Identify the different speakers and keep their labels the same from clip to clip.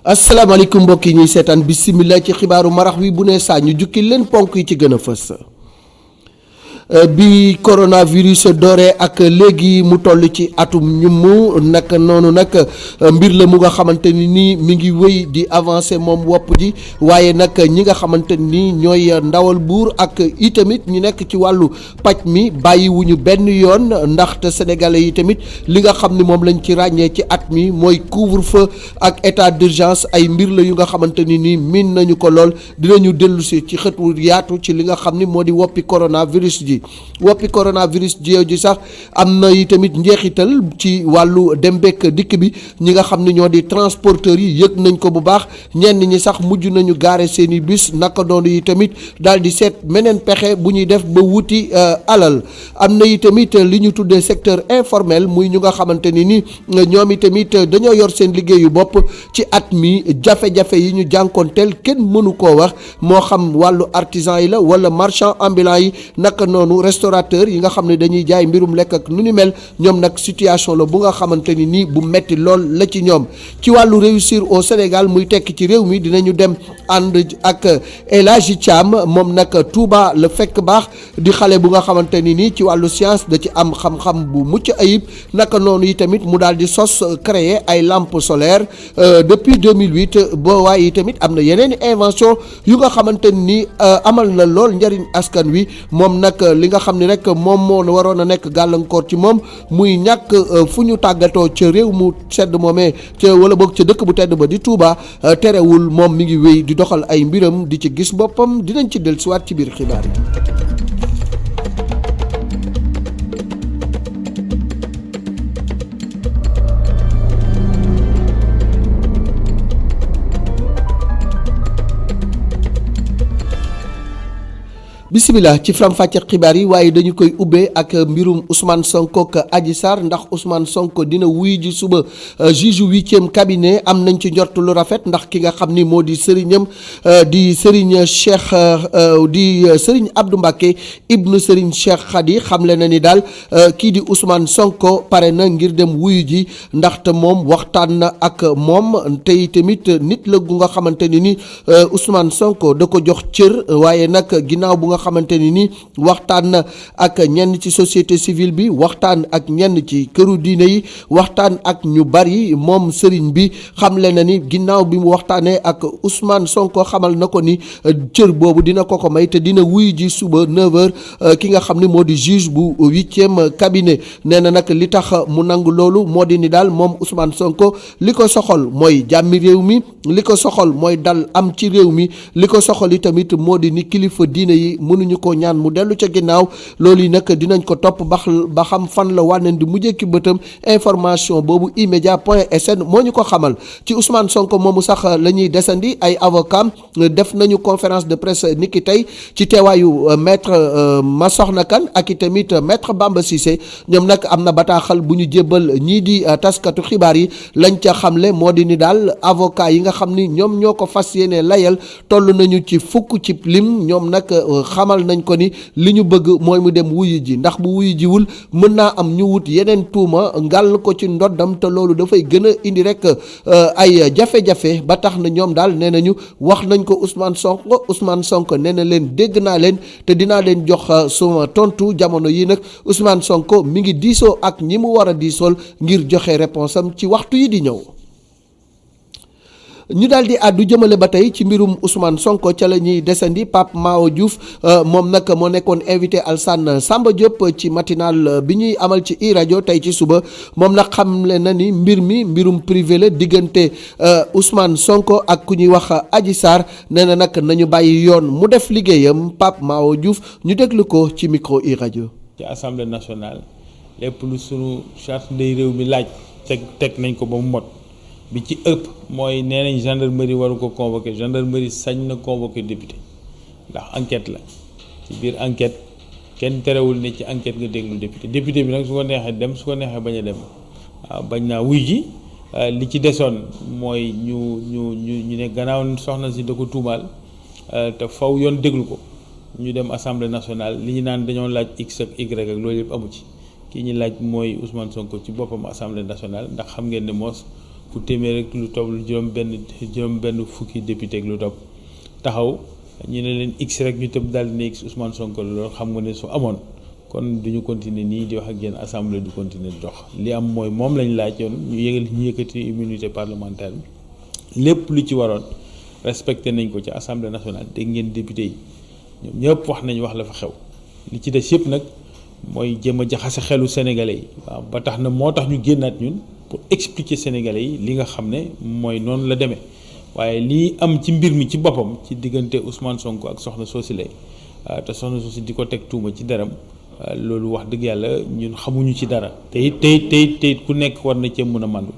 Speaker 1: asalaamaaleykum mbokk yi ñuy seetaan bisimilah ci xibaaru marax wi bu ne saa ñu jukki leen ponk yi ci gën a fës. Bi coronavirus dooree ak léegi mu toll ci atum ñumu nag noonu nag mbir la mu nga xamante ni nii mi ngi wéy di avancer moom wopp ji waaye nag ñi nga xamante ni ñooy ndawal buur ak itamit ñu nekk ci wàllu paj mi bàyyiwuñu benn yoon ndaxte sénégalais yi tamit li nga xam ni moom lañ ci ràññee ci at mi mooy couvre-feu ak état d'urgence ay mbir la yu nga xamante ni nii miin nañu ko lool dinañu dellusi ci xët wu yaatu ci li nga xam ni moo di woppi coronavirus ji. woppi coronavirus ji sax am na yi tamit njeexital ci wàllu dem bekk dikk bi ñi nga xam ne ñoo di transporteurs yi yëg nañ ko bu baax ñenn ñi sax mujj nañu gaare seeni bus naka doonu yi tamit daal di seet meneen pexe bu ñuy def ba wuti alal am na yi tamit li ñu tuddee secteur informel muy ñu nga xamante ni ñoom i tamit dañoo yor seen liggéeyu bopp ci at mi jafe-jafe yi ñu jànkoonteel kenn mënu koo wax moo xam wàllu artisan yi la wala marchand ambulant yi naka noonu restaurateur yi nga xam ne dañuy jaay mbirum lekk ak nu ni mel ñoom nag situation la bu nga xamante ni nii bu metti lool la ci ñoom ci wàllu réussir au Sénégal muy tekki ci réew mi dinañu dem ànd ak El Hadji Thiam moom nag Touba la fekk baax di xale bu nga xamante ni nii ci wàllu science da ci am xam-xam bu mucc ayib naka noonu yi tamit mu daal di sos créer ay lampes solaires depuis 2008 boo waaye yi tamit am na yeneen invention yu nga xamante ni amal na lool njëriñ askan wi moom nag li nga xam ni rek moom moo waroon a nekk gàllankoor ci moom muy ñàkk fu ñu tàggatoo ca réew mu sedd moomee ca wala boog ca dëkk bu tedd ba di Touba terewul moom mi ngi wéy di doxal ay mbiram di ci gis boppam dinañ ci dellusiwaat ci biir xibaar yi. bisimilah ci faram-fàcce xibaar yi waaye dañu koy ubbee ak mbirum Ousmane Sonko ak Adji Sarr ndax Ousmane Sonko dina wuy ji suba juge 8e cabinet am nañ ci njort lu rafet ndax ki nga xam ni moo di sëriñam di sëriñ Cheikh di sëriñ Abdou Mbacké ibnu sëriñ Cheikh Khady xamle na ni daal kii di Ousmane Sonko pare na ngir dem wuyu ji ndaxte moom waxtaan na ak moom tey tamit nit la gu nga xamante ni Ousmane Sonko da ko jox cër waaye nag ginnaaw bu nga xamante ni waxtaan na ak ñenn ci société civile bi waxtaan ak ñenn ci këru diine yi waxtaan ak ñu bari moom sëriñ bi xamle na ni ginnaaw bi mu waxtaanee ak Ousmane Sonko xamal na ko ni cër boobu dina ko may te dina wuyu ji suba 9h ki nga xam ni moo di juge bu 8e cabinet nee na nag li tax mu nangu loolu moo di ni daal moom Ousmane Sonko li ko soxal mooy jàmmi réew mi li ko soxal mooy dal am ci réew mi li ko soxal yi tamit moo di ni kilifa diine yi mënuñu ko ñaan mu dellu ca ginnaaw loolu yi nag dinañ ko topp ba xam fan la wànneen di mujjee ki bëtam information boobu eMédia.sn moo ñu ko xamal ci Ousmane Sonko moomu sax la ñuy desandi ay avocat def nañu conférence de presse niki tey ci teewaayu maître Massokhna Kane ak i tamit maître Bamba Cissé ñoom nag am na bataaxal bu ñu jébbal ñii di taskatu xibaar yi lañ ca xamle moo di ni daal avocat yi nga xam ni ñoom ñoo ko fas yéene layal toll nañu ci fukk ci lim ñoom nag xamal nañ ko ni li ñu bëgg mooy mu dem wuyu ji ndax bu wuyu jiwul mën naa am ñu wut yeneen tuuma ngàll ko ci ndoddam te loolu dafay gën a indi rek ay jafe-jafe ba tax na ñoom daal nee nañu wax nañ ko Ousmane Sonko nee na leen dégg naa leen te dinaa leen jox suma tontu jamono yi nag Ousmane Sonko mi ngi diisoo ak ñi mu war a diisool ngir joxe réponse am ci waxtu yi di ñëw. ñu daal di àddu jëmale ba tey ci mbirum Ousmane Sonko ca la ñuy desandi Pape Mao Diouf moom nag moo nekkoon invité Alassane Samba Diop ci matinal bi ñuy amal ci i-radio tey ci suba moom nag xamle na ni mbirum privé la diggante Ousmane Sonko ak ku ñuy wax Adji Sarr nee na nag nañu bàyyi yoon mu def liggéeyam Pape Mao Diouf ñu déglu ko ci micro i-radio.
Speaker 2: ci assemblée nationale lépp lu sunu charte ndey réew mi laaj teg nañ ko ba mu mot. bi ci ëpp mooy nee nañ gendarmerie waru ko convoqué gendarmerie sañ na convoqué député ndax enquête la ci biir enquête kenn terewul ne ci enquête nga déglu député bi nag su ko neexee dem su ko neexee bañ a dem waaw bañ naa wuy ji li ci desoon mooy ñu ne gannaaw soxna si da ko tuumaal te faw yoon déglu ko ñu dem assemblée nationale li ñu naan dañoo laaj x ak y ak loolu yëpp amu ci kii ñu laaj mooy Ousmane Sonko ci boppam assemblée nationale ndax xam ngeen ne moos ku téeméer rek lu topp lu juróom benn fukki député ak lu topp taxaw ñu ne leen x rek ñu tëb daal di ne x Ousmane Sonko loolu xam nga ne su amoon kon duñu continuer nii di wax ak yéen assemblée du continuer di dox li am mooy moom lañ laaj yoon ñu yëkkati immunité parlementaire bi lépp lu ci waroon respecté nañ ko ci assemblée nationale dégg ngeen député yi ñoom ñëpp wax nañ wax la fa xew li ci des yëpp nag mooy jéem a jaxase xelu sénégalais yi waaw ba tax na moo tax ñu génnaat ñun pour expliquer sénégalais yi li nga xam ne mooy noonu la demee waaye lii am ci mbir mi ci boppam ci diggante Ousmane Sonko ak soxna soosi lay te soxna soosi di ko teg tuuma ci deram loolu wax dëgg yàlla ñun xamuñu ci dara te it ku nekk war na cee mën a màndu.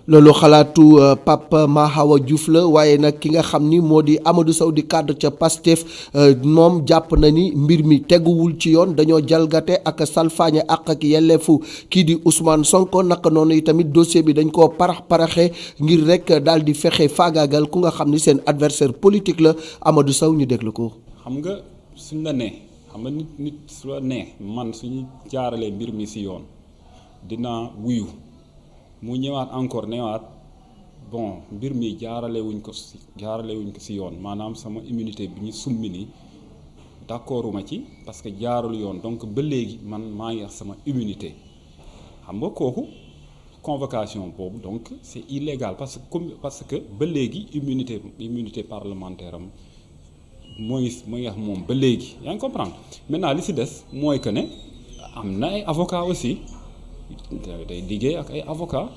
Speaker 1: loolu xalaatu Pape Mahawa Diouf la waaye nag ki nga xam ni moo di Amadou Sow di cadre ca Pastef moom jàpp na ni mbir mi teguwul ci yoon dañoo jalgate ak salfaañe ak yelleefu kii di Ousmane Sonko naka noonu yi tamit dossier bi dañ koo paraxe ngir rek daal di fexe faagaagal ku nga xam ni seen adversaire politique la Amadou Sow ñu déglu ko.
Speaker 3: xam nga suñ la nee xam nga nit su la nee man suñu jaaralee mbir mi si yoon dina wuyu. mu ñëwaat encore newaat bon mbir mi jaarale wuñ ko si yoon maanaam sama immunité bi ñu summi ni d'accorduma ci parce que jaarul yoon donc ba léegi man maa ngi sama immunité xam nga kooku convocation boobu donc c'est illégal parce que ba léegi immunité parlementaire am mooy wax moom ba léegi yaa ngi comprendre maintenant li si des mooy que ne am na ay avocat aussi day liggéey ak ay avocat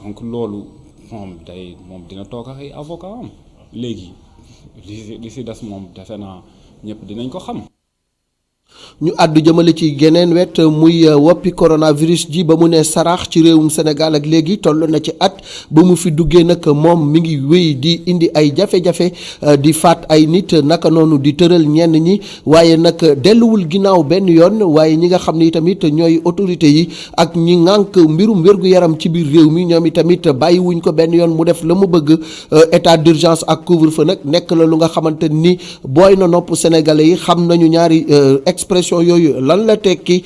Speaker 3: donc loolu moom dina toog ak ay avocat am léegi li si des moom defe naa ñëpp dinañ ko xam.
Speaker 1: ñu àddu jëmale ci geneen wet muy woppi coronavirus ji ba mu ne saraax ci réewum Sénégal ak léegi toll na ci at ba mu fi duggee nag moom mi ngi wéy di indi ay jafe-jafe di faat ay nit naka noonu di tëral ñenn ñi waaye nag delluwul ginnaaw benn yoon waaye ñi nga xam ni tamit ñooy autorités yi ak ñi ŋànk mbirum wér-gu-yaram ci biir réew mi ñoom itamit bàyyiwuñ ko benn yoon mu def la mu bëgg état d'urgence ak couvre-feu nag nekk la lu nga xamante ni booy na nopp sénégalais yi xam nañu ñaari expression yooyu lan la tekki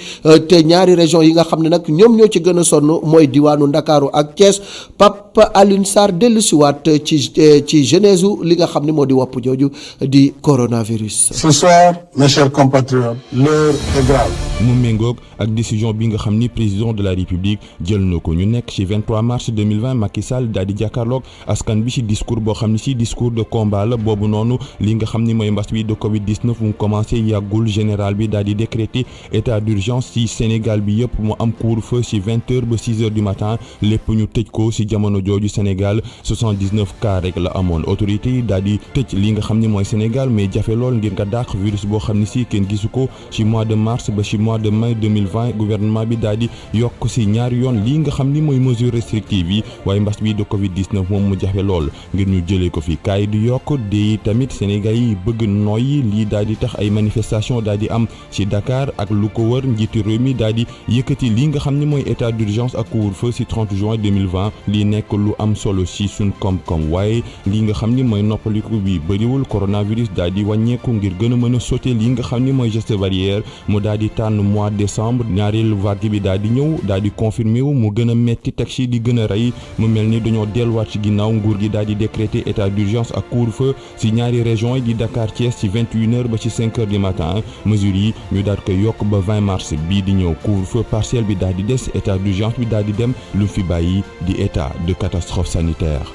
Speaker 1: te ñaari région yi nga xam ne nag ñoom ñoo ci gën a sonn mooy diwaanu Ndakaaru ak Thiès Pape Alioune Sarr dellusiwaat ci genèse li nga xam ne moo di wopp jooju di coronavirus.
Speaker 4: Ce soir, mes chers compatriotes, l'heure est grave.
Speaker 5: mu méngoog ak décision bi nga xam ni président de la république jël na ko ñu nekk ci 23 mars 2020 Macky Sall daal di jàkkaarloog askan bi ci discours boo xam ni ci discours de combat la boobu noonu li nga xam ni mooy mbas bi de Covid 19 mu commencé yàggul général bi daal di décréter état d'urgence ci Sénégal bi yëpp mu am couvre-feu ci 20h ba 6h du matin lépp ñu tëj ko ci jamono jooju Sénégal 79 cas rek la amoon autorité yi daal di tëj li nga xam ni mooy Sénégal mais jafe lool ngir nga dàq virus boo xam ni ci kenn gisu ko ci mois de mars ba ci mois de mai 2020 gouvernement bi daal di yokk ci ñaari yoon lii nga xam ni mooy mesure restrictive yi waaye mbas bi de Covid 19 moom mu jafe lool ngir ñu jëlee ko fi kaay di yokk de tamit Sénégal yi bëgg noyyi lii daal di tax ay manifestation daal di am ci Dakar ak lu ko wër njiitu réew mi daal di yëkkati lii nga xam ni mooy état d'urgence ak couvre-feu ci 30 juin 2020 lii nekk lu am solo ci suñ koom-koom waaye lii nga xam ni mooy noppaliku bi bëriwul coronavirus daal di wàññeeku ngir gën a mën a sauter lii nga xam ni mooy geste barrière mu daal di tànn mois décembre ñaareelu vague bi daal di ñëw daal di confirmé wu mu gën a metti teg ci di gën a rey mu mel ni dañoo delluwaat ci ginnaaw nguur gi daal di décréter état d'urgence ak couvre-feu ci ñaari régions yi di Dakar Thiès ci 21h ba ci 5h du matin mesures yi ñu daal koy yokk ba 20 mars bii di ñëw couvre-feu partiel bi daal di des état d'urgence bi daal di dem lu fi bàyyi di état de catastrophe sanitaire.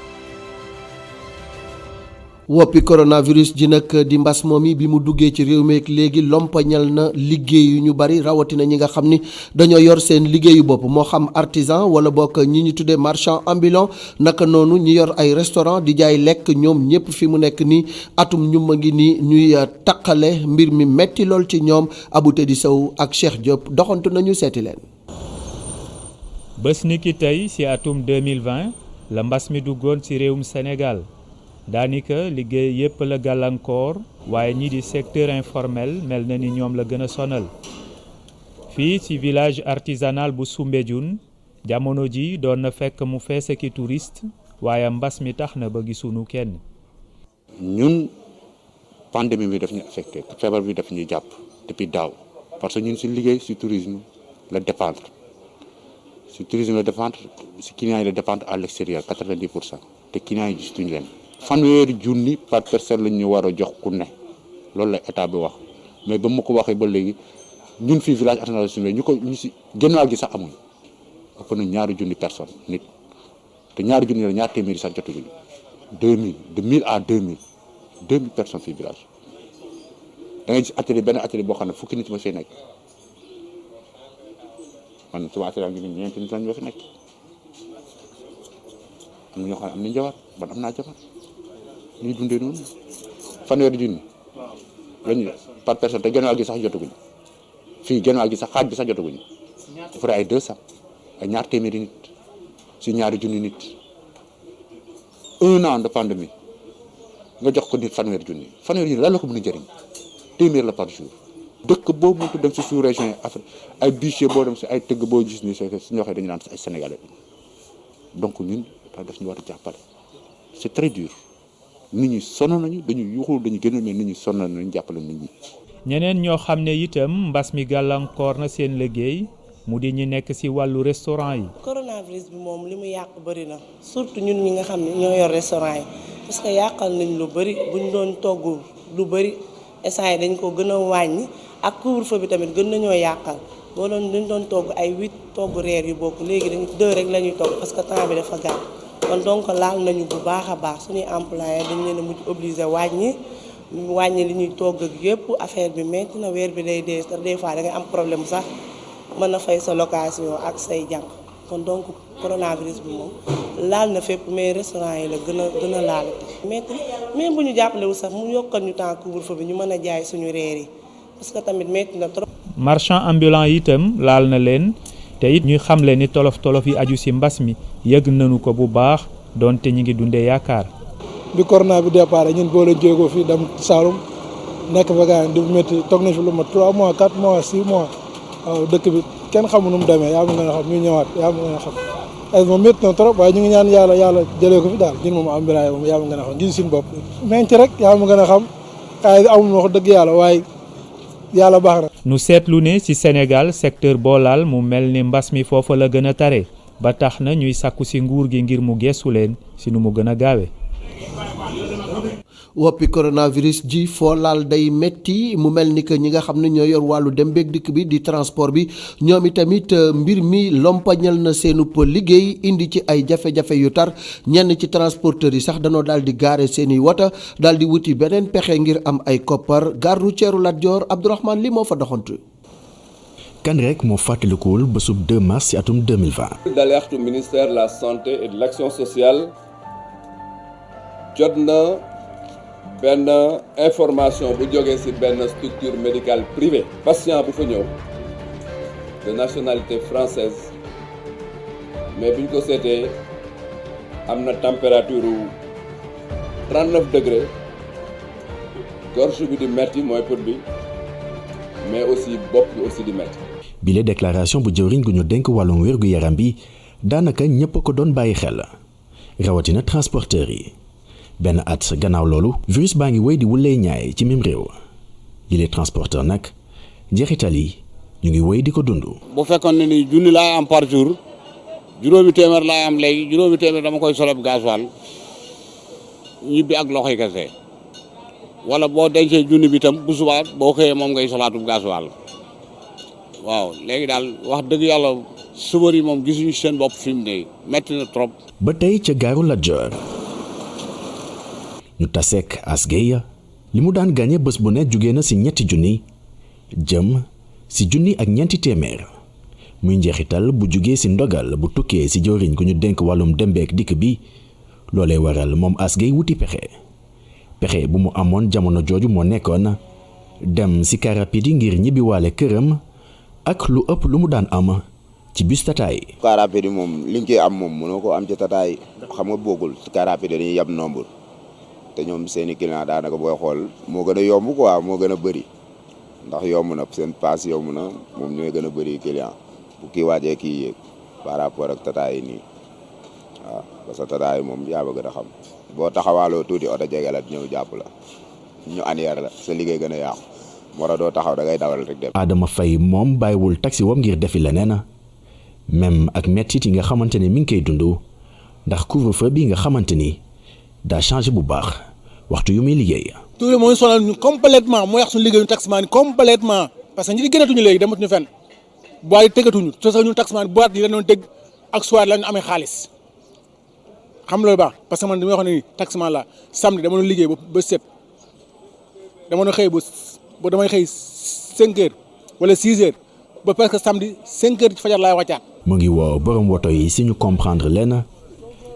Speaker 1: woppi coronavirus ji nag di mbas moom yi bi mu duggee ci réew mi ak léegi lompañal na liggéey yu ñu bari rawatina ñi nga xam ni dañoo yor seen liggéeyu bopp moo xam artisan wala bokk ñi ñu tuddee marchand ambulant naka noonu ñi yor ay restaurant di jaay lekk ñoom ñëpp fi mu nekk nii atum ñu ma ngi nii ñuy taqale mbir mi metti lool ci ñoom Abou Tedi Sow ak Cheikh Diop doxantu nañu seeti leen.
Speaker 6: bés ni ki tey ci atum 2020 la mbas mi duggoon ci réewum Sénégal. daanaka liggéey yépp la gàllankoor waaye ñi di secteur informel mel na ni ñoom la gën a sonal fii ci village artisanal bu Soumbédioune jamono ji doon na fekk mu fees ki touriste waaye mbas mi tax na ba gisunu kenn.
Speaker 7: ñun pandémie bi daf ñu affecté feebar bi daf ñuy jàpp depuis daaw parce que ñun ci liggéey ci tourisme la dépendre si tourisme la dépendre si clients yi la dépendre à l'extérieur 90% te clients yi gisuñu leen. fanweeri junni par personne lañ ñu war a jox ku ne loolu la état bi wax mais ba ma ko waxee ba léegi ñun fii village artisanal suñu ñu ko ñu si gënnaal gi sax amuñ ëpp na ñaari junni personne nit te ñaari junni la ñaar téeméeri sax jotuñu 2000 de 1000 à 2000 personnes fii village da ngay gis atelier benn atelier boo xam ne fukki nit ma fee nekk man sama atelier ngi nii ñeenti nit lañ ma fi nekk am na ñoo xam ne am nañ jabar man am naa jabar ñuy dundee noonu fanweeri junni lañu par personne te gënnaal gi sax jotaguñ fii gënnaal gi sax xaaj bi sax jotaguñ dafa ay 200 ay ñaar téeméeri nit si ñaari junni nit 1 an de pandémie nga jox ko nit fanweeri junni lan la ko mën a jëriñ téeméer la par jour. dëkk boo mënut dem si sous région yi Afrique ay bûcher boo dem si ay tëgg boo gis ni suñu waxee dañu naan ay sénégalais donc ñun daf ñu war a jàppale c'est très dur nit ñi sonn nañu dañu yuuxul dañu gën a mais nit ñi sonn nañu jàppale nit ñi.
Speaker 6: ñeneen ñoo xam ne itam mbas mi gàllankoor na seen liggéey mu di ñi nekk ci wàllu restaurant yi.
Speaker 8: coronavirus bi moom li mu yàq bëri na surtout ñun ñi nga xam ne ñoo yor restaurant yi parce que yàqal nañ lu bëri buñ doon togg lu bëri instant yi dañ ko gën a wàññi ak couvre-feu bi tamit gën nañoo yàqal boo doon dañ doon togg ay 8 togg reer yu bokk léegi dañ 2 rek la ñuy togg parce que temps bi dafa gàtt kon donc laal nañu bu baax a baax suñuy employé dañ leen a mujj obligé wàññi li ñuy togg ak yëpp affaire bi metti na weer bi day dee des fois da ngay am problème sax mën na fay sa location ak say jànq kon donc coronavirus bi moom laal na fépp mais restaurant yi la gën a laal metti même bu ñu jàppalewul sax mu yokkal ñu temps couvre-feu bi ñu mën a jaay suñu reer yi parce que tamit metti na trop.
Speaker 6: marchand ambulant yi itam laal na leen te it ñuy xamle ni tolof yi aju ci mbas mi yëg nañu ko bu baax donte ñi ngi dundee yaakaar.
Speaker 9: bi corona bi départ ñun boo leen jógoo fii dem Saloum nekk fa gars yi di métti toog nañ fi lu ma 3 mois 4 mois 6 mois waaw dëkk bi kenn xamul nu mu demee yaa ma gën a xam ñu ñëwaat yaa ma gën a xam ay moom métti na trop waaye ñu ngi ñaan yàlla jëlee ko fi daal ñun moom ambulant yi moom yaa ma gën a xam gis suñu bopp meññ rek yaa ma gën a xam ay amul wax dëgg yàlla waaye yàlla baax na.
Speaker 6: nu seetlu ne ci Sénégal secteur boo laal mu mel ni mbas mi foofa la gën a tare ba tax na ñuy sàkku ci nguur gi ngir mu geesu leen ci nu mu gën a gaawee.
Speaker 1: woppi coronavirus ji foo laal day metti mu mel ni que ñi nga xam ne ñoo yor wàllu dem beeg dikk bi di transport bi ñoom itamit mbir mi lompañal na seenu liggéey indi ci ay jafe-jafe yu tar ñenn ci transporteurs yi sax danoo daal di gaare seeni wata daal di wuti beneen pexe ngir am ay koppar gare routière Lat Dior Abdourahmane li moo fa doxantu.
Speaker 10: kan rek moo fàttalikuwul bésub 2 mars ci atum 2020.
Speaker 11: d'alerte au ministère de la santé et de l'action sociale jot na benn information bu jógee ci benn structure médicale privée patient bu fa ñëw de nationalité française mais bu ñu ko seetee am na température 39 degrés gorge bi di metti mooy put bi mais aussi bopp bi aussi di metti.
Speaker 10: bile déclaration bu jëwriñ gu ñu dénk wàllum wér gu yaram bi daanaka ñëpp ko doon bàyyi xel rawatina transporteurs yi. benn at gannaaw loolu virus baa ngi wéy di wulee ñaay ci mim réew yi les transporteurs nag njeexital yi ñu ngi wéy di ko dund.
Speaker 12: bu fekkoon ne ni junni laay am par jour juróomi téeméer laay am léegi juróomi téeméer dama koy solob gasoil ñibbi ak loxoy kese wala boo dencee junni bi tam bu subaa boo xëyee moom ngay solaatub gasoil waaw léegi daal wax dëgg yàlla subar yi moom gisuñu seen bopp fi mu ne metti na trop.
Speaker 10: ba tey ca gaaru Lat Dior ñu taseek asgeya li mu daan gagné bés bu ne jugee na ci ñetti junni jëm ci junni ak ñeenti téeméer muy njeexital bu jugee ci ndogal bu tukkee ci jëwriñ gu ñu dénk wàllum dembeek dikk bi loolee waral moom asgey wuti pexe bu mu amoon jamono jooju moo nekkoon dem ci car rapide yi ngir ñibbiwaale këram ak lu ëpp lu mu daan am ci bus tataay.
Speaker 13: car rapide yi moom li nga koy am moom mënoo ko am ci tataay xam nga boogul ci car rapide dañuy yab nombre te ñoom seeni client daanaka booy xool moo gën a yomb quoi moo gën a bëri ndax yomb na seen paas yomb na moom ñooy gën a bëri client bu kii waajee kii yéeg par rapport ak tataay yi nii waaw parce que tataay yi moom yaa ba gën a xam boo taxawaaloo tuuti oto jege la ñëw jàpp la ñu anière la sa liggéey gën a yàqu moo tax doo taxaw da ngay dawal rek dem.
Speaker 10: Adama Faye moom bàyyiwul taxi wam ngir defi leneen même ak mettit yi nga xamante ne mi ngi koy dund ndax couvre-feu bi nga xamante ni daa changé bu baax waxtu yu muy liggéey.
Speaker 9: tout le monde sonal ñu complètement mooy wax suñu liggéeyu taximan complètement parce que ñi di gënatuñu léegi dematuñu fenn boîte yi tëggatuñu te sax ñun taximan boîte yi la doon tëgg ak soir la ñu amee xaalis xam loolu baax parce que man dama wax ne ni taximan la samedi dama doon liggéey ba 7 dama doon xëy ba damay xëy 5 heures wala 6 heures ba presque samedi 5 heures ci fajar laay wàccaat.
Speaker 10: mu ngi woo borom woto yi si ñu comprendre leen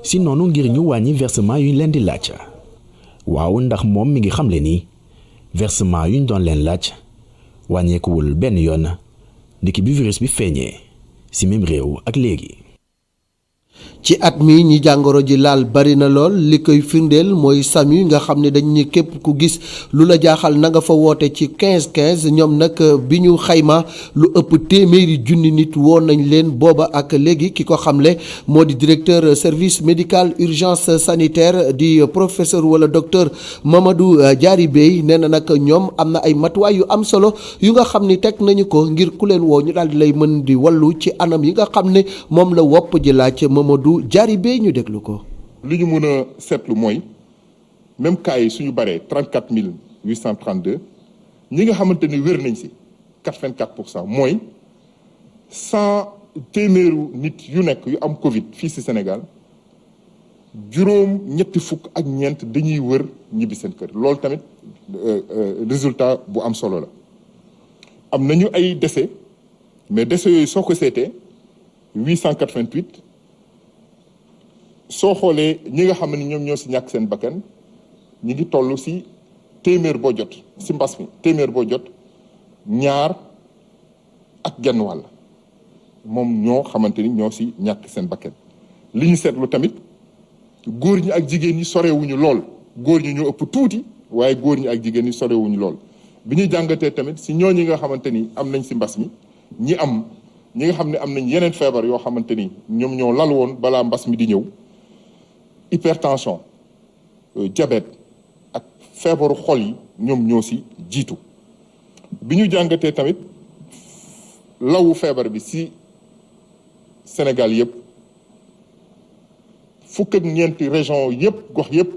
Speaker 10: si noonu ngir ñu wàññi versement yu ñu leen di laaj waaw ndax moom mi ngi xamle ni versement yu ñu doon leen laaj wàññeekuwul benn yoon ndiki bi virus bi feeñee si même réew ak léegi.
Speaker 1: ci at mi ñi jàngoro ji laal bari na lool li koy firndeel mooy SAMU nga xam ne dañ ne képp ku gis lu la jaaxal na nga fa woote ci 15 ñoom nag bi ñu xayma lu ëpp téeméeri junni nit woon nañ leen booba ak léegi ki ko xamle moo di directeur service médical urgence sanitaire di professeur wala docteur Mamadou Diary Bèye nee na nag ñoom am na ay matuwaay yu am solo yu nga xam ni teg nañu ko ngir ku leen woo ñu daal di lay mën di wallu ci anam yi nga xam ne moom la wopp ji laaj Mamadou Diary Bèye ñu déglu ko.
Speaker 14: li ñu mën a seetlu mooy même cas yi suñu baree 34 832 ñi nga xamante ni wér nañ si 84% mooy 100 téeméeru nit yu nekk yu am Covid fii si Sénégal juróom ñetti fukk ak ñeent dañuy wër ñibbi seen kër loolu tamit résultat bu am solo la. am nañu ay décès mais décès yooyu soo ko seetee 888. soo xoolee ñi nga xam ne ñoom ñoo si ñàkk seen bakkan ñi ngi toll si téeméer boo jot si mbas mi téeméer boo jot ñaar ak genn wàll moom ñoo xamante ni ñoo si ñàkk seen bakkan li ñu seetlu tamit góor ñi ak jigéen ñi sorewuñu lool góor ñi ñoo ëpp tuuti waaye góor ñi ak jigéen ñi sorewuñu lool bi ñuy jàngatee tamit si ñooñi nga xamante ni am nañ si mbas mi ñi nga xam ne am nañ yeneen feebar yoo xamante ni ñoom ñoo lal woon balaa mbas mi di ñëw hypertension diabète ak feebaru xol yi ñoom ñoo si jiitu bi ñu jàngatee tamit lawu feebar bi si Sénégal yëpp fukk ak ñeenti région yëpp gox yëpp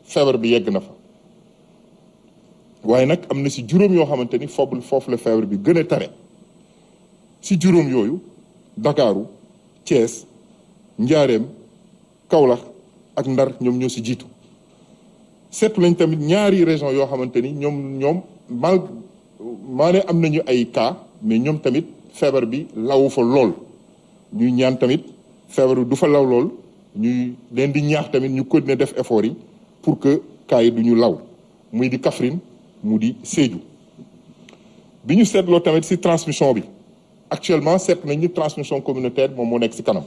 Speaker 14: feebar bi yegg na fa waaye nag am na si juróom yoo xamante ni foofu la feebar bi gën a tare si juróom yooyu Ndakaaru Thiès Njaareem Kaolack ak Ndar ñoom ñoo si jiitu seetlu lañ tamit ñaari région yoo xamante ni ñoom maane am nañu ay cas mais ñoom tamit feebar bi lawu fa lool ñuy ñaan tamit feebar bi du fa law lool ñuy leen di ñaax tamit ñu continuer def effort yi pour que cas yi du ñu law muy di Kaffrine mu di Sédhiou bi ñu seetloo tamit si transmission bi actuellement seet nañu transmission communautaire moom moo nekk si kanam.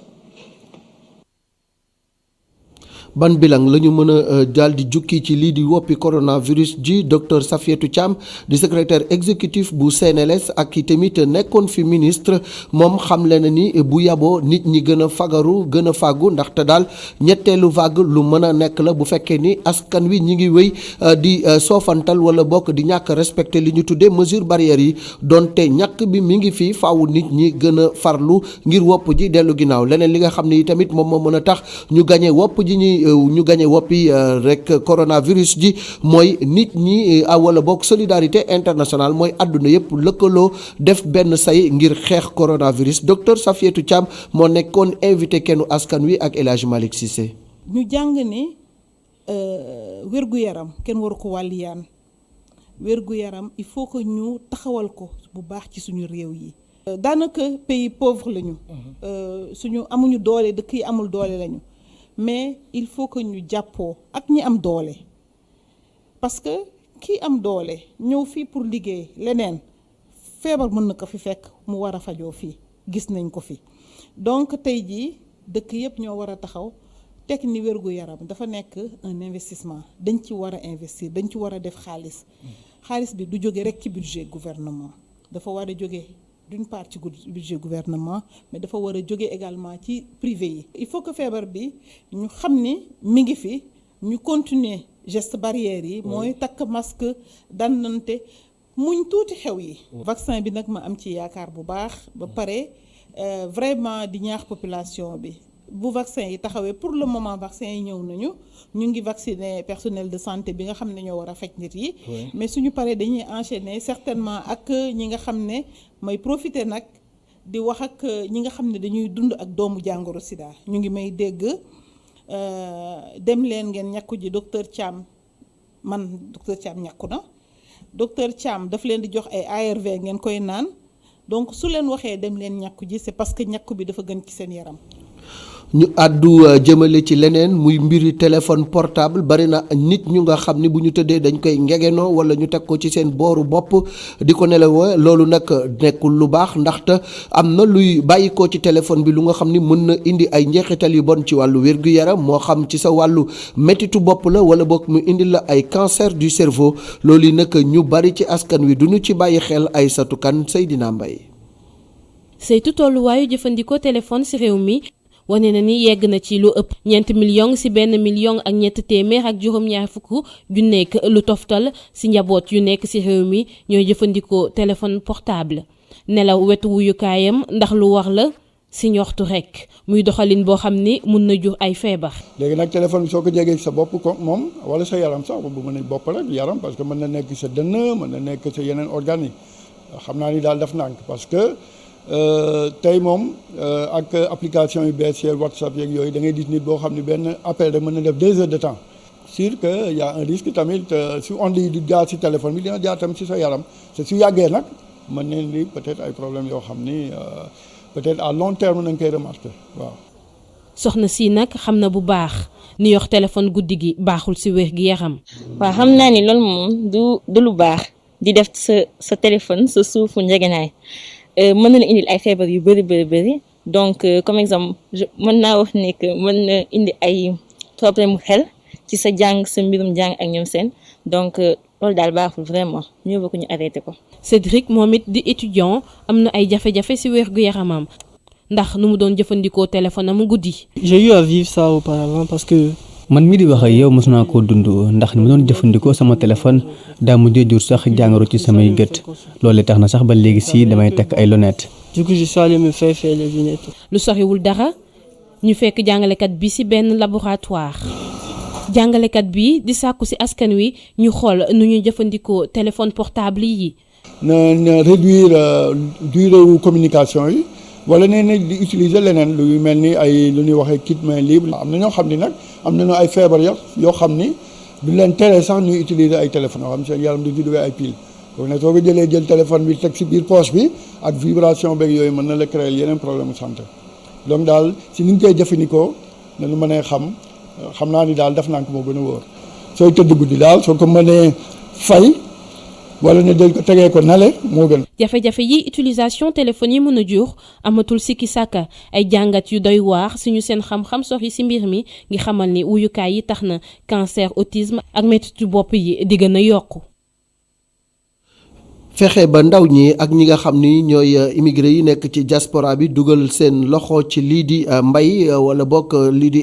Speaker 1: ban bilan la ñu mën a daal di jukki ci lii di woppi coronavirus ji docteur Safiatou Thiam di secrétaire exécutif bu CNLS ak i tamit nekkoon fi ministre moom xamle na ni bu yaboo nit ñi gën a fagaru gën a fàggu ndaxte daal ñetteelu vague lu mën a nekk la bu fekkee ni askan wi ñi ngi wéy di soofantal wala bokk di ñàkk respecté li ñu tuddee mesure barrières yi donte ñàkk bi mi ngi fi faaw nit ñi gën a farlu ngir wopp ji dellu ginnaaw leneen li nga xam ne yi tamit moom moo mën a tax ñu gañe wopp ji ñu gañe woppi rek coronavirus ji mooy nit ñi wala bokk solidarité internationale mooy àdduna yëpp lëkkaloo def benn say ngir xeex coronavirus docteur Safiatou Thiam moo nekkoon invité kennu askan wi ak El Hadj Malick Cissé.
Speaker 15: ñu jàng ne wér-gu-yaram kenn waru ko wàlliyaan wér-gu-yaram il faut que ñu taxawal ko bu baax ci suñu réew yi. daanaka pays pauvre lañu. suñu amuñu doole dëkk yi amul doole lañu. mais il faut que ñu jàppoo ak ñi am doole parce que kii am doole ñëw fii pour liggéey leneen feebar mën na ko fi fekk mu war a fajoo fii gis nañ ko fi donc tey jii dëkk yëpp ñoo war a taxaw teg ni wér-gu-yaram dafa nekk un investissement dañ ci war a investir dañ ci war a def xaalis bi du jóge rek ci budget gouvernement dafa war a jóge d'une part ci budget gouvernement mais dafa war a jóge également ci privé yi. il faut que feebar bi ñu xam ni mi ngi fi ñu continuer geste barrière yi. mooy takk masque dandante muñ tuuti xew yi. vaccin bi nag ma am ci yaakaar bu baax ba pare vraiment di ñaax population bi bu vaccin yi taxawee pour le moment vaccin yi ñëw nañu ñu ngi vacciner personnel de santé bi nga xam ne ñoo war a faj nit yi. mais suñu paree dañuy enchaîner certainement ak ñi nga xam ne may profiter nag di wax ak ñi nga xam ne dañuy dund ak doomu jàngoro sida ñu ngi may dégg dem leen ngeen ñàkku ji docteur Thiam docteur Thiam ñàkku na. docteur Thiam daf leen di jox ay ARV ngeen koy naan donc su leen waxee dem leen ñàkku ji c'est parce que ñàkku bi dafa gën ci seen yaram.
Speaker 1: ñu àddu jëmale ci leneen muy mbiri téléphone portable bari na nit ñu nga xam ni bu ñu tëddee dañ koy ngegenoo wala ñu teg ko ci seen booru bopp di ko nelawoo loolu nag nekkul lu baax ndaxte am na luy bàyyikoo ci téléphone bi lu nga xam ni mën na indi ay njeexital yu bon ci wàllu wér-gu-yaram moo xam ci sa wàllu méttitu bopp la wala boog mu indi la ay cancer du cerveau loolu yi nag ñu bari ci askan wi duñu ci bàyyi xel ay satukan Seydina Mbaye
Speaker 16: saytu tolluwaayu jëfandikoo téléphone ci réew mi wane na ni yegg na ci lu ëpp 4 millions ci 1 million ak ñett téeméer ak juróom-ñaar fukk ju nekk lu toftal ci njaboot yu nekk ci réew mi ñooy jëfandikoo téléphone portable nelaw wetu wuyukaayam ndax lu war la ci ñoxtu rekk muy doxalin boo xam ni mun na jur ay feebar.
Speaker 17: léegi nag téléphone bi soo ko jegee sa bopp ko moom wala sa yaram sax bu mën a bopp rek yaram parce que mën na nekk sa dënn mën na nekk sa yeneen organes yi xam naa ni daal def nànk parce que tey moom ak application yu bees yi WhatsApp yeeg yooyu da ngay gis nit boo xam ne benn appel rek mën na def 2 heures de temps sûr que y a un risque tamit su onde yi di jaar ci téléphone bi dina jaar tamit ci sa yaram te su yàggee nag mën nañ di peut-être ay problèmes yoo xam ni peut-être à long terme nañ koy remarquer waaw.
Speaker 16: soxna si nag xam na bu baax ni yor téléphone guddi gi baaxul ci wér gi yaram.
Speaker 18: waaw xam naa ni loolu moom du lu baax di def sa téléphone sa suufu njëgënaay. mën na la indil ay feebar yu bëri donc comme exemple mën naa wax ne que mën na indi ay problème mu xel ci sa jàng sa mbirum jàng ak ñoom seen donc loolu daal baaxul vraiment mieux vaut que ñu arrêté ko.
Speaker 16: Cédric moom it di étudiant am na ay jafe-jafe ci wérgu yaramam ndax nu mu doon jëfandikoo téléphone am guddi.
Speaker 19: J'ai eu à vivre ça auparavant parce que.
Speaker 20: man mi di wax ak yow mos naa koo dund ndax ni ma doon jëfandikoo sama téléphone daa mujjee jur sax jàngoro ci samay gët loolu tax na sax ba léegi si damay takk ay lunettes.
Speaker 19: Du coup je suis allé me faire les lunettes.
Speaker 16: lu soriwul dara ñu fekk jàngalekat bi ci benn laboratoire jàngalekat bi di sàkku ci askan wi ñu xool nu ñu jëfandikoo téléphone portable yi.
Speaker 17: na réduire durée wu communication yi. wala nee na di utiliser leneen lu mel ni ay lu ñuy waxee kit main libre. am na ñoo xam ni nag am nañu ay feebar yoo xam ni du leen tere sax ñuy utiliser ay téléphones yoo xam seen yaram du ci duggee ay pile donc nag soo ko jël téléphone bi teg ci biir poche bi ak vibration beeg yooyu mën na la créer yeneen problème santé donc daal si ni ñu koy jëfandikoo nañu mënee xam naa ni daal def naa ko moo gën a wóor sooy tëdd guddi daal soo ko mënee fay. wala ne dañ ko tegee ko nale moo gën.
Speaker 16: jafe-jafe yi utilisation téléphone yi mën a jur amatul sikki sàkka ay jàngat yu doy waar suñu seen xam-xam soxi ci mbir mi ngi xamal ni wuyukaay yi tax na cancer autisme ak mettitu bopp yi di gën a yokku.
Speaker 1: fexe ba ndaw ñi ak ñi nga xam ni ñooy immigré yi nekk ci diaspora bi dugal seen loxo ci lii di mbay wala bokk lii di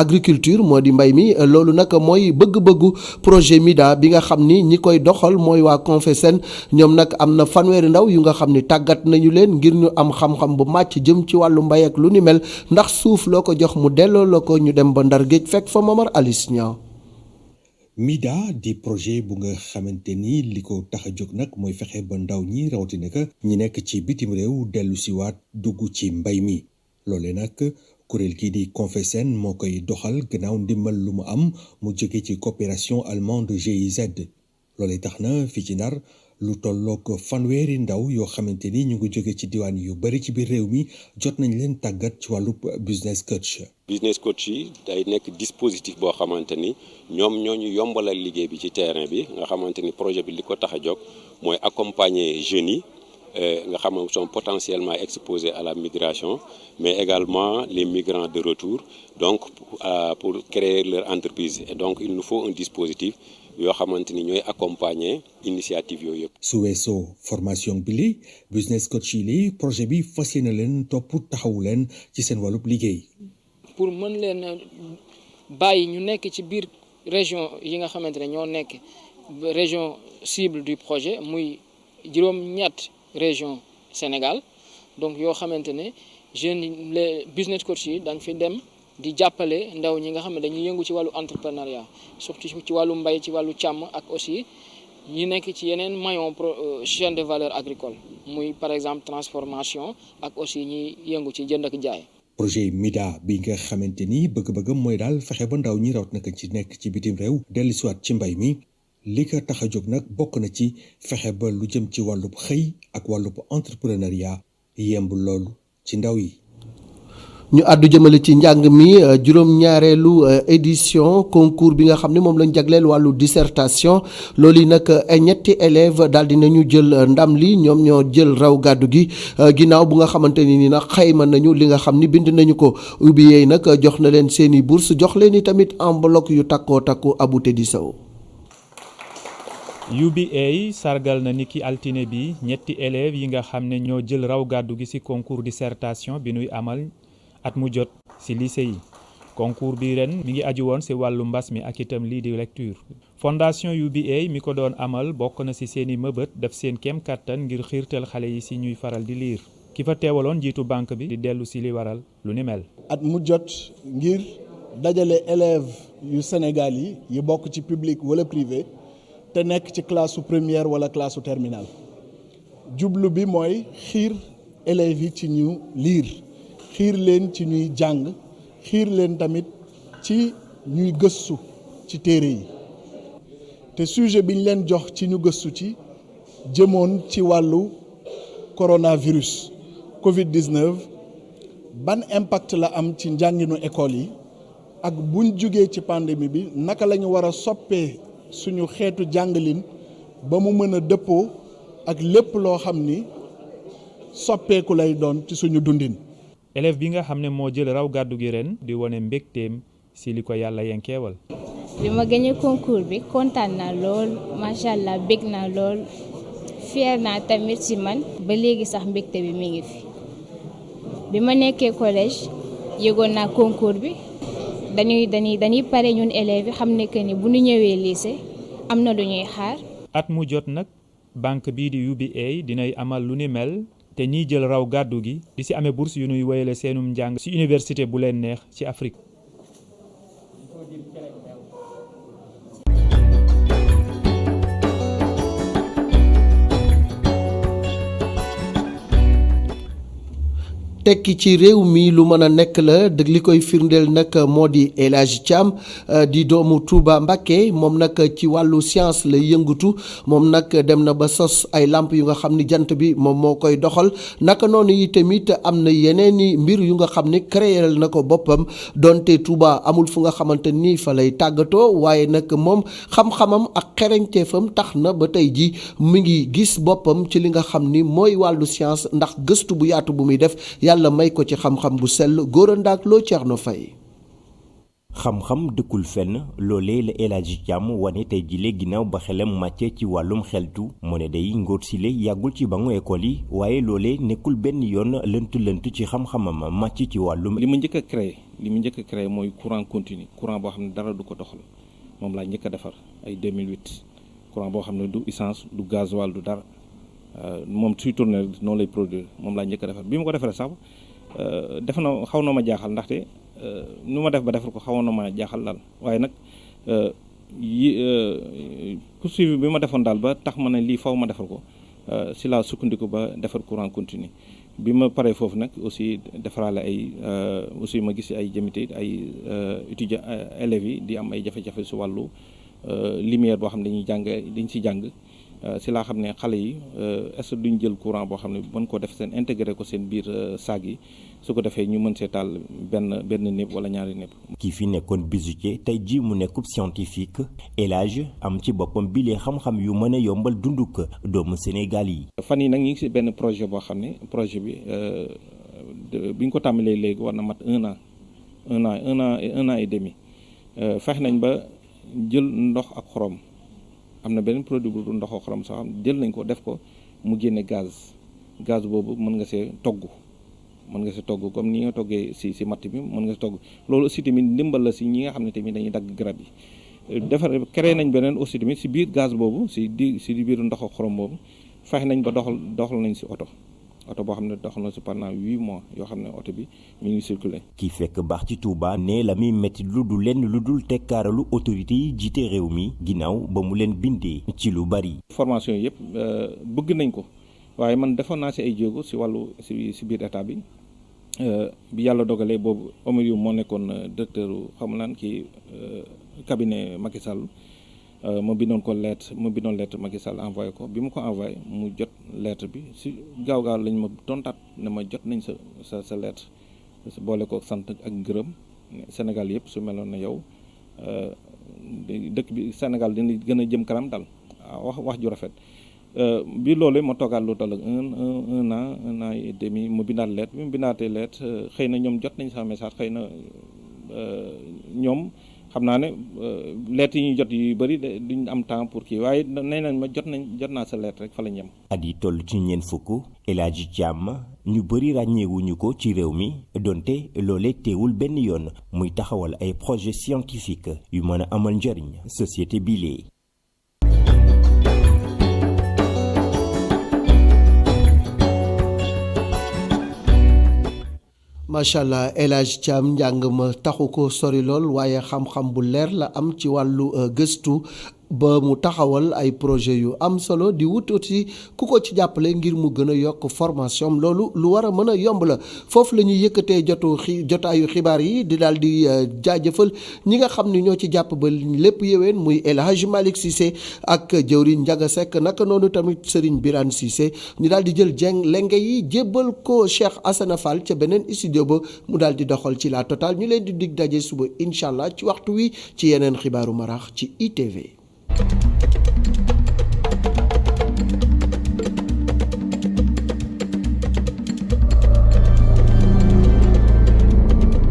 Speaker 1: agriculture moo di mbay mi loolu nag mooy bëgg-bëggu projet MIDA bi nga xam ni ñi koy doxal mooy waa Confesen ñoom nag am na fanweeri ndaw yu nga xam ni tàggat nañu leen ngir ñu am xam-xam bu màcc jëm ci wàllu mbay ak lu ni mel ndax suuf loo ko jox mu delloo la ko ñu dem ba Ndar Géej fekk fa Momar Alice Niang.
Speaker 21: MIDA di projet bu nga xamante ni li ko tax a jóg nag mooy fexe ba ndaw ñi rawatina ka ñi nekk ci bitim réew dellu si waat dugg ci mbay mi loole nag kuréel kii di Confesen moo koy doxal gannaaw ndimbal lu mu am mu jóge ci coopération allemande GIZ loole tax na fii ci Ndar lu tollook fanweeri ndaw yoo xamante ni ñu ngi jóge ci diwaan yu bari ci biir réew mi jot nañ leen tàggat ci wàllu business coach.
Speaker 22: business coach yi day nekk dispositif boo xamante ni ñoom ñoo ñu yombalal liggéey bi ci terrain bi nga xamante ni projet bi li ko tax a jóg mooy accompagner jeunes yi nga xam ne sont potentiellement exposés à la migration mais également les migrants de retour donc pour créer leur entreprise et donc il nous faut un dispositif yoo xamante ni ñooy accompagner initiative yooyu yëpp.
Speaker 21: su weesoo formation bi li business coach yi li projet bi fas yéene leen topp taxawu leen ci seen wàllub liggéey.
Speaker 23: pour mën leen bàyyi ñu nekk ci biir région yi nga xamante ne ñoo nekk
Speaker 2: région cible du projet muy juróom-ñett région Sénégal donc yoo xamante ne jeunes yi les business coach yi dañ fi dem di jàppale ndaw ñi nga xam ne dañuy yëngu ci wàllu entrepreneuriat surtout ci wàllu mbay ci wàllu càmm ak aussi ñi nekk ci yeneen maillon chaîne de valeur agricole muy par exemple transformation ak aussi ñi yëngu ci jënd ak jaay.
Speaker 21: projet MIDA bi nga xamante ni bëgg-bëggam mooy daal fexe ba ndaw ñi rawat naka ci nekk ci bitim réew dellusiwaat ci mbay mi li ko tax a jóg nag bokk na ci fexe ba lu jëm ci wàllub xëy ak wàllub entrepreneuriat yemb loolu ci ndaw yi.
Speaker 1: ñu àddu jëmale ci njàng mi juróom-ñaareelu édition concours bi nga xam ne moom lañ jagleel wàllu dissertation loolu yi nag ñetti élèves daal di nañu jël ndam li ñoom ñoo jël raw gàddu gi ginnaaw bu nga xamante ni nag xayma nañu li nga xam ni bind nañu ko UBA nag jox na leen seeni bourse jox leen i tamit enveloppe yu takkoo takku Abou Teddy Sow.
Speaker 6: UBA sargal na niki altine bi ñetti élèves yi nga xam ne ñoo jël raw gàddu gi ci concours dissertation bi nuy amal at mu jot ci lycée yi concours bi ren mi ngi aju woon ci wàllu mbas mi ak itam lii di lecture fondation UBA mi ko doon amal bokk na ci seeni mëbët def seen kem kàttan ngir xiirtal xale yi ci ñuy faral di liir ki fa teewaloon jiitu banque bi di dellu ci li waral lu ni mel.
Speaker 3: at mu jot ngir dajale élèves yu Sénégal yi bokk ci public wala privé te nekk ci classe su première wala classe su terminale jublu bi mooy xiir élèves yi ci ñu liir. xiir leen ci ñuy jàng xiir leen tamit ci ñuy gëstu ci téere yi te sujet bi ñu leen jox ci ñu gëstu ci jëmoon ci wàllu coronavirus Covid-19 ban impact la am ci njànginu école yi ak buñ jugee ci pandémie bi naka la ñu war a soppee suñu xeetu jàngalin ba mu mën a dëppoo ak lépp loo xam ni soppeeku lay doon ci suñu dundin.
Speaker 6: élève bi nga xam ne moo jël raw gàddu gi ren di wane mbégteem ci li ko yàlla yenkeewal.
Speaker 23: bi ma gagné concours bi kontaan naa lool macha allah bég naa lool fier naa tamit ci man ba léegi sax mbégte bi mi ngi fi bi ma nekkee collège yëgoon naa concours bi dañuy pare ñun élèves yi xam ne que ni bu ñu ñëwee lycée am na lu ñuy xaar.
Speaker 6: at mu jot nag banque bii di UBA dinay amal lu ni mel. te ñiy jël raw gàddu gi di ci amee bourse yu nuy woyale seenum njàng ci université bu leen neex ci Afrique.
Speaker 1: tekki ci réew mi lu mën a nekk la dëgg li koy firndeel nag moo di El Hadji Thiam di doomu Touba Mbacké moom nag ci wàllu science lay yëngatu moom nag dem na ba sos ay lamp yu nga xam ni jant bi moom moo koy doxal naka noonu yi tamit am na yeneeni mbir yu nga xam ni créer na ko boppam donte Touba amul fu nga xamante ni fa lay tàggatoo waaye nag moom xam-xamam ak xereñteefam tax na ba tey ji mu ngi gis boppam ci li nga xam ni mooy wàllu science ndax gëstu bu yaatu bu muy def yàlla may ko ci xam-xam bu sell góor a ndaak loo Ceerno Fay.
Speaker 24: xam-xam dëkkul fenn loolee la El Hadji Thiam wane tey jile ginnaaw ba xelam màcce ci wàllum xeltu mu ne day ngóor sile yàggul ci bangu école yi waaye loolee nekkul benn yoon lënt ci xam-xamam màcc ci wàllum.
Speaker 25: li ma njëkk a créé mooy courant continu courant boo xam ne dara du ko doxal moom laa njëkk a defar ay 2008 courant boo xam ne du essence du gasoil du dara moom suy tourné noonu lay produire moom laa njëkk a defar bi ma ko defaree sax def na xaw na ma jaaxal ndaxte. nu ma def ba defar ko xawoon na ma jaaxal daal waaye nag poursuivi bi ma defoon daal ba tax ma ne lii faw ma defar ko si laa sukkandiku ba defar courant continu bi ma paree foofu nag aussi defaraale ay aussi ma gis ay jëmite ay étudiants élèves yi di am ay jafe-jafe si wàllu lumière boo xam ne dañ si jàng si laa xam ne xale yi est-ce que duñ jël courant boo xam ne mën koo def seen intégré ko seen biir saag yi su ko defee ñu mën see taal benn népp wala ñaari népp.
Speaker 24: kii fi nekkoon bijoutier tey jii mu nekkub scientifique El Hadji am ci boppam bilee xam-xam yu mën a yombal dunduk doomu Sénégal yi.
Speaker 25: fan yi nag ñu ngi si benn projet boo xam ne projet bi bi ñu ko tàmbalee léegi war na mat un an et demi fex nañ ba jël ndox ak xorom. am na beneen produit bu ndox ak xorom sax jël nañ ko def ko mu génne gaz boobu mën nga see togg comme ni nga toggee si matt bi mën nga si togg loolu aussi tamit ndimbal la si ñi nga xam ne tamit dañuy dagg garab yi créé nañ beneen aussi tamit si biir gaz boobu si biir ndoxu xorom boobu fexe nañ ba doxal nañ si oto boo xam ne doxal na si pendant 8 mois yoo xam ne oto bi mi ngi circulé.
Speaker 24: kii fekk baax ci Touba ne la muy métti lu du lenn lu dul tekkaaralu autorité yi jiite réew mi ginnaaw ba mu leen bindee ci lu bari.
Speaker 25: formation yi yëpp bëgg nañ ko waaye man defoon naa si ay jéego si wàllu si biir état bi bi yàlla dogalee boobu Oumar Youm moo nekkoon directeur xam naan kii cabinet Macky Sall. ma bindoon lettre Macky Sall envoyé ko bi ma ko envoyé mu jot lettre bi si gaaw lañ ma tontaat ne ma jot nañ sa lettre boole ko sant ak gërëm Sénégal yëpp su meloon na yow dëkk bi Sénégal dina gën a jëm kanam daal wax ju rafet bi loolu ma toogaat lu toll ak un an et demi ma bindaat lettre bi ma bindaatee lettre xëy na ñoom jot nañ sa message xëy na ñoom xam naa ne lettres yi ñu jot yu bëri duñ am temps pour kii waaye nee nañ ma jot naa sa lettre rek fa la ñem.
Speaker 24: at yi toll ci ñeent fukk El Hadji Thiam ñu bëri ràññeewuñu ko ci réew mi donte loolee teewul benn yoon muy taxawal ay projet scientifique yu mën a amal njëriñ société bi lee.
Speaker 1: macha allah El Hadji Thiam njàng ma taxu ko sori lool waaye xam-xam bu leer la am ci wàllu gëstu ba mu taxawal ay projet yu am solo di wut aussi ku ko ci jàppale ngir mu gën a yokk formation loolu lu war a mën a yomb la foofu la ñuy yëkkatee jotaayu xibaar yi di daal di jaajëfal ñi nga xam ni ñoo ci jàpp ba lépp yeween muy El Hadji Malick Cissé ak jëwriñ Ndiaga Seck naka noonu tamit Serigne Birane Cissé ñu daal di jël lenge yi jébbal ko Cheikh Assane Fall ca beneen studio ba mu daal di doxal ci la Total ñu leen di dig daje suba incha allah ci waxtu wi ci yeneen xibaaru marax ci ITV.